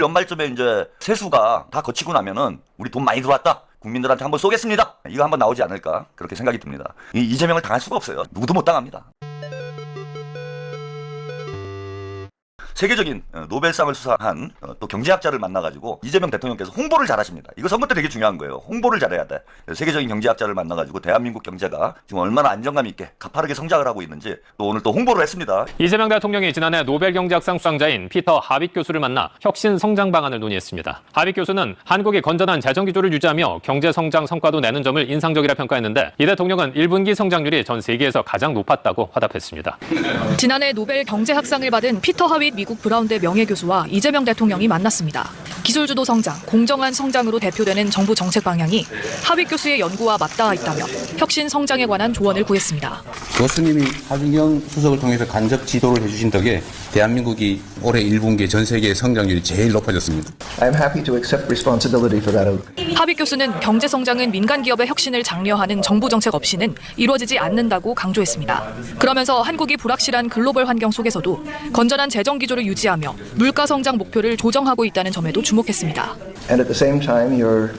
올 연말쯤에 이제 세수가 다 거치고 나면은 우리 돈 많이 들어왔다. 국민들한테 한번 쏘겠습니다. 이거 한번 나오지 않을까 그렇게 생각이 듭니다. 이재명을 당할 수가 없어요. 누구도 못 당합니다. 세계적인 노벨상을 수상한 또 경제학자를 만나가지고 이재명 대통령께서 홍보를 잘하십니다. 이거 선거 때 되게 중요한 거예요. 홍보를 잘해야 돼. 세계적인 경제학자를 만나가지고 대한민국 경제가 지금 얼마나 안정감 있게 가파르게 성장을 하고 있는지 또 오늘 또 홍보를 했습니다. 이재명 대통령이 지난해 노벨 경제학상 수상자인 피터 하빗 교수를 만나 혁신 성장 방안을 논의했습니다. 하빗 교수는 한국이 건전한 재정 기조를 유지하며 경제 성장 성과도 내는 점을 인상적이라 평가했는데 이 대통령은 1분기 성장률이 전 세계에서 가장 높았다고 화답했습니다. 지난해 노벨 경제학상을 받은 피터 하빗 미국 브라운대 명예교수와 이재명 대통령이 만났습니다. 기술주도 성장, 공정한 성장으로 대표되는 정부 정책 방향이 하빗 교수의 연구와 맞닿아 있다며 혁신 성장에 관한 조언을 구했습니다. 교수님이 하준경 수석을 통해서 간접 지도를 해주신 덕에 대한민국이 올해 1분기 전 세계 성장률이 제일 높아졌습니다. I am happy to accept responsibility for that. 하빗 교수는 경제 성장은 민간 기업의 혁신을 장려하는 정부 정책 없이는 이루어지지 않는다고 강조했습니다. 그러면서 한국이 불확실한 글로벌 환경 속에서도 건전한 재정 기조를 유지하며 물가 성장 목표를 조정하고 있다는 점에도 주목했습니다. And at the same time, you're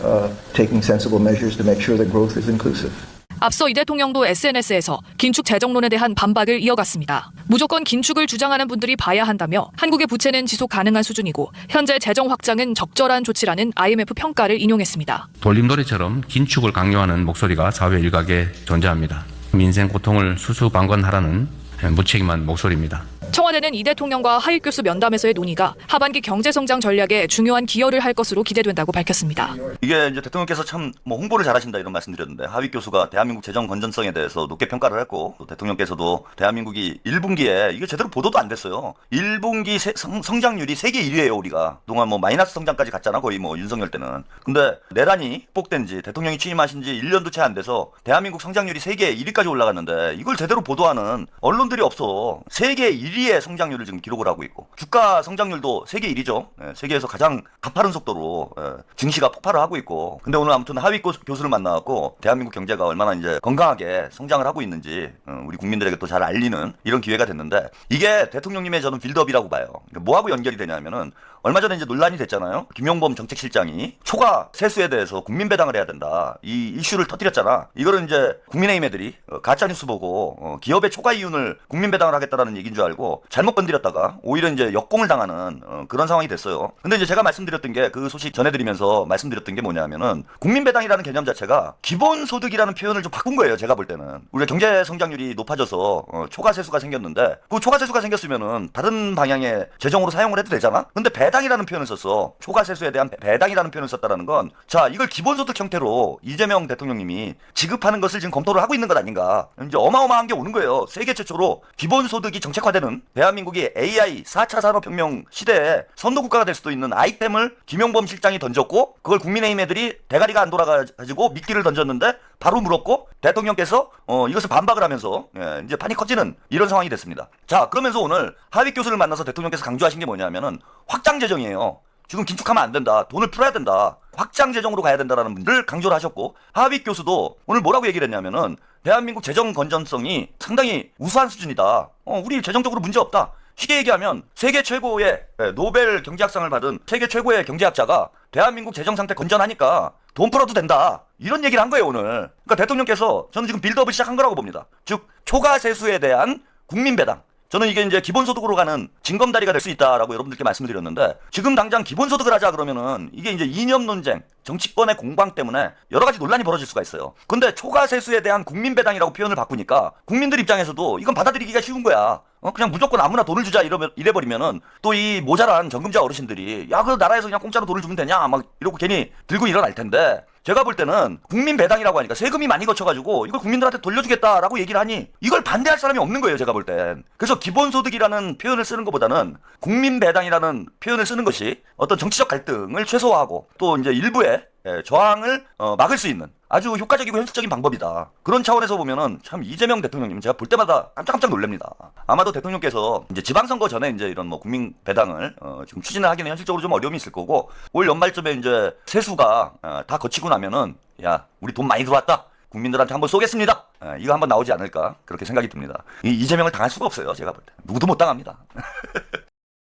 taking sensible measures to make sure that growth is inclusive. 앞서 이 대통령도 SNS에서 긴축 재정론에 대한 반박을 이어갔습니다. 무조건 긴축을 주장하는 분들이 봐야 한다며 한국의 부채는 지속 가능한 수준이고 현재 재정 확장은 적절한 조치라는 IMF 평가를 인용했습니다. 돌림돌이처럼 긴축을 강요하는 목소리가 사회 일각에 존재합니다. 민생 고통을 수수방관하라는 무책임한 목소리입니다. 청와대는 이 대통령과 하익 교수 면담에서의 논의가 하반기 경제성장 전략에 중요한 기여를 할 것으로 기대된다고 밝혔습니다. 이게 이제 대통령께서 참 홍보를 잘하신다 이런 말씀드렸는데 하윗 교수가 대한민국 재정 건전성에 대해서 높게 평가를 했고 또 대통령께서도 대한민국이 1분기에 이게 제대로 보도도 안 됐어요. 1분기 성장률이 세계 1위예요 우리가. 동안 마이너스 성장까지 갔잖아 거의 윤석열 때는. 근데 내란이 극복된 지 대통령이 취임하신 지 1년도 채 안 돼서 대한민국 성장률이 세계 1위까지 올라갔는데 이걸 제대로 보도하는 언론들이 없어. 세계 1위의 성장률을 지금 기록을 하고 있고 주가 성장률도 세계 1위죠. 세계에서 가장 가파른 속도로 증시가 폭발을 하고 있고 근데 오늘 아무튼 하윗 교수를 만나갖고 대한민국 경제가 얼마나 이제 건강하게 성장을 하고 있는지 우리 국민들에게 또 잘 알리는 이런 기회가 됐는데 이게 대통령님의 저는 빌드업이라고 봐요. 뭐하고 연결이 되냐면은 얼마 전에 이제 논란이 됐잖아요. 김용범 정책실장이 초과 세수에 대해서 국민 배당을 해야 된다. 이 이슈를 터뜨렸잖아. 이거를 이제 국민의힘 애들이 가짜뉴스 보고 기업의 초과 이윤을 국민 배당을 하겠다라는 얘기인 줄 알고 잘못 건드렸다가 오히려 이제 역공을 당하는 그런 상황이 됐어요. 근데 이제 제가 말씀드렸던 게 그 소식 전해드리면서 말씀드렸던 게 뭐냐면은 국민 배당이라는 개념 자체가 기본소득이라는 표현을 좀 바꾼 거예요. 제가 볼 때는 우리가 경제 성장률이 높아져서 초과 세수가 생겼는데 그 초과 세수가 생겼으면은 다른 방향의 재정으로 사용을 해도 되잖아. 근데 배당이라는 표현을 썼어. 초과 세수에 대한 배당이라는 표현을 썼다라는 건 자 이걸 기본소득 형태로 이재명 대통령님이 지급하는 것을 지금 검토를 하고 있는 것 아닌가. 이제 어마어마한 게 오는 거예요. 세계 최초로 기본소득이 정책화되는 대한민국이 AI 4차 산업혁명 시대에 선도국가가 될 수도 있는 아이템을 김용범 실장이 던졌고 그걸 국민의힘 애들이 대가리가 안 돌아가지고 미끼를 던졌는데 바로 물었고 대통령께서 이것을 반박을 하면서 이제 판이 커지는 이런 상황이 됐습니다. 자 그러면서 오늘 하윗 교수를 만나서 대통령께서 강조하신 게 뭐냐면은 확장 재정이에요. 지금 긴축하면 안 된다. 돈을 풀어야 된다. 확장 재정으로 가야 된다라는 분들 강조를 하셨고 하윗 교수도 오늘 뭐라고 얘기를 했냐면은 대한민국 재정 건전성이 상당히 우수한 수준이다. 우리 재정적으로 문제 없다. 쉽게 얘기하면 세계 최고의 노벨 경제학상을 받은 세계 최고의 경제학자가 대한민국 재정 상태 건전하니까 돈 풀어도 된다. 이런 얘기를 한 거예요 오늘. 그러니까 대통령께서 저는 지금 빌드업을 시작한 거라고 봅니다. 즉 초과 세수에 대한 국민 배당. 저는 이게 이제 기본소득으로 가는 징검다리가 될 수 있다라고 여러분들께 말씀드렸는데 지금 당장 기본소득을 하자 그러면은 이게 이제 이념 논쟁, 정치권의 공방 때문에 여러 가지 논란이 벌어질 수가 있어요. 근데 초과 세수에 대한 국민 배당이라고 표현을 바꾸니까 국민들 입장에서도 이건 받아들이기가 쉬운 거야. 그냥 무조건 아무나 돈을 주자 이래버리면은 또 이 모자란 정금자 어르신들이 야 그 나라에서 그냥 공짜로 돈을 주면 되냐 막 이러고 괜히 들고 일어날 텐데 제가 볼 때는 국민 배당이라고 하니까 세금이 많이 거쳐가지고 이걸 국민들한테 돌려주겠다라고 얘기를 하니 이걸 반대할 사람이 없는 거예요 제가 볼 땐. 그래서 기본소득이라는 표현을 쓰는 것보다는 국민 배당이라는 표현을 쓰는 것이 어떤 정치적 갈등을 최소화하고 또 이제 일부의 저항을 막을 수 있는 아주 효과적이고 현실적인 방법이다. 그런 차원에서 보면은 참 이재명 대통령님 제가 볼 때마다 깜짝깜짝 놀랍니다. 아마도 대통령께서 이제 지방선거 전에 이제 이런 국민 배당을 지금 추진을 하기는 현실적으로 좀 어려움이 있을 거고 올 연말쯤에 이제 세수가 다 거치고 나면은 야 우리 돈 많이 들어왔다. 국민들한테 한번 쏘겠습니다. 이거 한번 나오지 않을까 그렇게 생각이 듭니다. 이재명을 당할 수가 없어요 제가 볼 때. 누구도 못 당합니다.